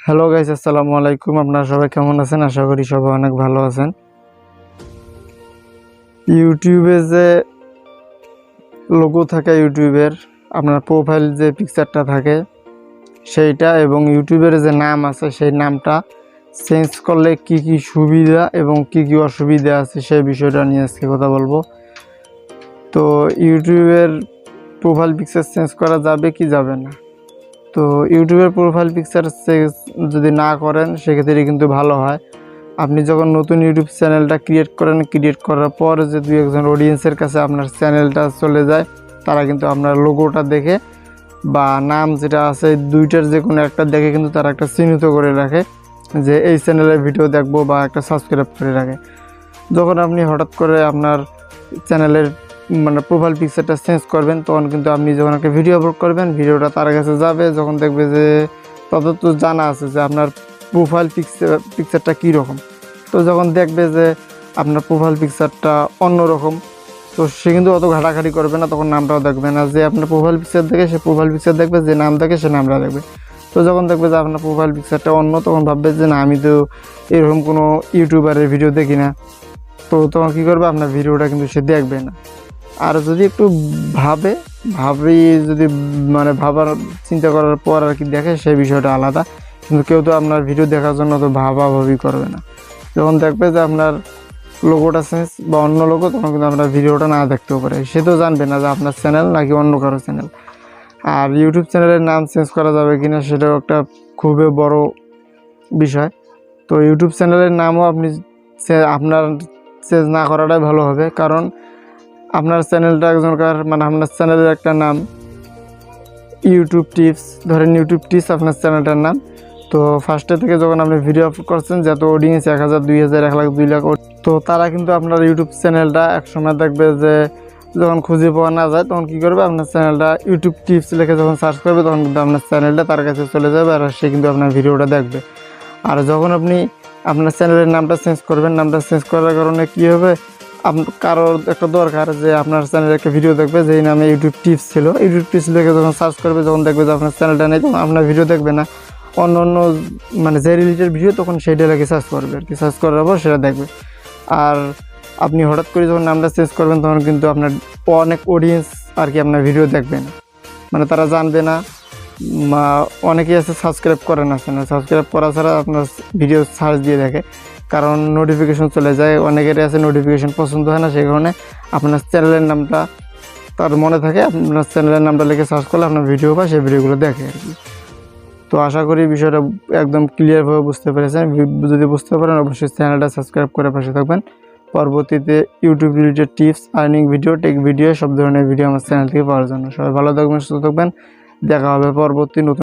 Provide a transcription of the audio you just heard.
Hello guys, আসসালামু আলাইকুম। আপনারা সবাই কেমন আছেন? আশা করি সবাই অনেক ভালো আছেন। ইউটিউবে যে লোগো থাকে, ইউটিউবের আপনার প্রোফাইল যে পিকচারটা থাকে সেইটা এবং ইউটিউবের যে নাম আছে সেই নামটা চেঞ্জ করলে কি কি সুবিধা এবং কি কি অসুবিধা আছে সেই বিষয়টা নিয়ে আজকে কথা বলবো। তো ইউটিউবের প্রোফাইল পিকচার চেঞ্জ করা যাবে কি যাবে না? তো ইউটিউবের প্রোফাইল পিকচার চেঞ্জ যদি না করেন সেক্ষেত্রে কিন্তু ভালো হয়। আপনি যখন নতুন ইউটিউব চ্যানেলটা ক্রিয়েট করেন, ক্রিয়েট করার পর যে দুই একজন অডিয়েন্সের কাছে আপনার চ্যানেলটা চলে যায়, তারা কিন্তু আপনার লোগোটা দেখে বা নাম যেটা আছে দুইটার যে কোনো একটা দেখে কিন্তু তারা একটা চিহ্নিত করে রাখে যে এই চ্যানেলের ভিডিও দেখবো বা একটা সাবস্ক্রাইব করে রাখে। যখন আপনি হঠাৎ করে আপনার চ্যানেলের প্রোফাইল পিকচারটা চেঞ্জ করবেন, তখন কিন্তু আপনি যখন একটা ভিডিও আপলোড করবেন, ভিডিওটা তার কাছে যাবে। যখন দেখবে যে তত তো জানা আছে যে আপনার প্রোফাইল পিকচারটা কীরকম, তো যখন দেখবে যে আপনার প্রোফাইল পিকচারটা অন্যরকম, তো সে কিন্তু অত ঘাটাঘাটি করবে না, তখন নামটাও দেখবে না। যে আপনার প্রোফাইল পিকচার দেখে সে প্রোফাইল পিকচার দেখবে, যে নাম দেখে সে নামটা দেখবে। তো যখন দেখবে যে আপনার প্রোফাইল পিকচারটা অন্য, তখন ভাববে যে না, আমি তো এরকম কোনো ইউটিউবারের ভিডিও দেখি না। তো তখন কী করবে, আপনার ভিডিওটা কিন্তু সে দেখবে না। আর যদি একটু যদি ভাবার চিন্তা করার পর আর কি দেখে, সেই বিষয়টা আলাদা। কিন্তু কেউ তো আপনার ভিডিও দেখার জন্য তো ভাবাভাবি করবে না। যখন দেখবে যে আপনার লোগোটা চেঞ্জ বা অন্য লোগো, তখন কিন্তু আপনার ভিডিওটা না দেখতেও পারে। সে তো জানবে না যে আপনার চ্যানেল নাকি অন্য কারো চ্যানেল। আর ইউটিউব চ্যানেলের নাম চেঞ্জ করা যাবে কিনা সেটাও একটা খুবই বড় বিষয়। তো ইউটিউব চ্যানেলের নামও আপনার চেঞ্জ না করাটাই ভালো হবে, কারণ আপনার চ্যানেলটা একজনকার আপনার চ্যানেলের একটা নাম ইউটিউব টিপস, ধরেন ইউটিউব টিপস আপনার চ্যানেলটার নাম। তো ফার্স্টে থেকে যখন আপনি ভিডিও আপলোড করছেন, যত অডিয়েন্স 1000, 2000, 1 লাখ, 2 লাখ, তো তারা কিন্তু আপনার ইউটিউব চ্যানেলটা একসময় দেখবে যে যখন খুঁজে পাওয়া না যায়, তখন কী করবে, আপনার চ্যানেলটা ইউটিউব টিপস লিখে যখন সার্চ করবে, তখন কিন্তু আপনার চ্যানেলটা তার কাছে চলে যাবে আর সে কিন্তু আপনার ভিডিওটা দেখবে। আর যখন আপনি আপনার চ্যানেলের নামটা চেঞ্জ করবেন, নামটা চেঞ্জ করার কারণে কী হবে, কারোর একটা দরকার যে আপনার চ্যানেলে একটা ভিডিও দেখবে যেই নামে ইউটিউব টিপস ছিল, ইউটিউব টিপস লিখে যখন সার্চ করবে, যখন দেখবে যে আপনার চ্যানেলটা নেই, তখন আপনার ভিডিও দেখবে না, অন্য যে রিলেটেড ভিডিও, তখন সেইটা লেগে সার্চ করবে আর কি। সার্চ করার পর সেটা দেখবে। আর আপনি হঠাৎ করে যখন নামটা চেঞ্জ করবেন, তখন কিন্তু আপনার অনেক অডিয়েন্স আর কি আপনার ভিডিও দেখবে না, তারা জানবে না। অনেকেই আছে সাবস্ক্রাইব করে না, সাবস্ক্রাইব করা ছাড়া আপনার ভিডিও সার্চ দিয়ে দেখে, কারণ নোটিফিকেশন চলে যায়। অনেকেরই আছে নোটিফিকেশন পছন্দ হয় না, সেই কারণে আপনার চ্যানেলের নামটা তার মনে থাকে, আপনার চ্যানেলের নামটা লিখে সার্চ করলে আপনার ভিডিও বা সেই ভিডিওগুলো দেখে আর কি। তো আশা করি বিষয়টা একদম ক্লিয়ারভাবে বুঝতে পেরেছেন। যদি বুঝতে পারেন, অবশ্যই চ্যানেলটা সাবস্ক্রাইব করে পাশে থাকবেন। পরবর্তীতে YouTube related tips, earning video, take video, সব ধরনের ভিডিও আমার চ্যানেল থেকে পাওয়ার জন্য। সবাই ভালো থাকবেন, সুস্থ থাকবেন। দেখা হবে পরবর্তী নতুন